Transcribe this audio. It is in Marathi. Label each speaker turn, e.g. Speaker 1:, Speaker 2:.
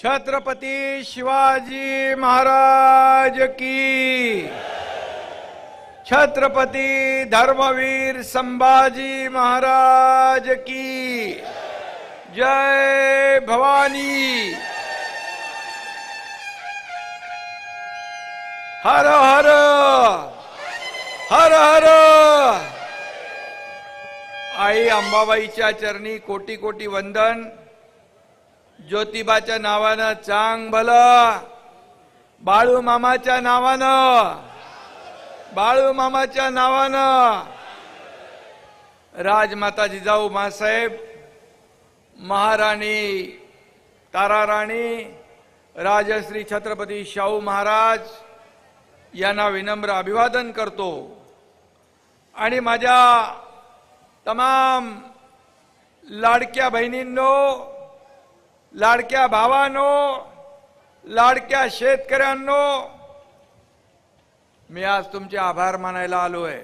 Speaker 1: छत्रपती शिवाजी महाराज की, छत्रपती धर्मवीर संभाजी महाराज की जय भवानी। हर हर हर हर। आई अंबाबाईच्या चरणी कोटी कोटी वंदन। ज्योतिबाच्या नावानं चांग भलं, बाळू मामाच्या नावानं, बाळू मामाच्या नावानं राजमाता जिजाऊ मासाहेब, महाराणी ताराराणी, राजश्री छत्रपती शाहू महाराज यांना विनम्र अभिवादन करतो। आणि माझ्या तमाम लाडक्या बहिणींनो, लाडक्या भावांनो, लाडक्या शेतकऱ्यांनो, मी आज तुमचे आभार मानायला आलो आहे।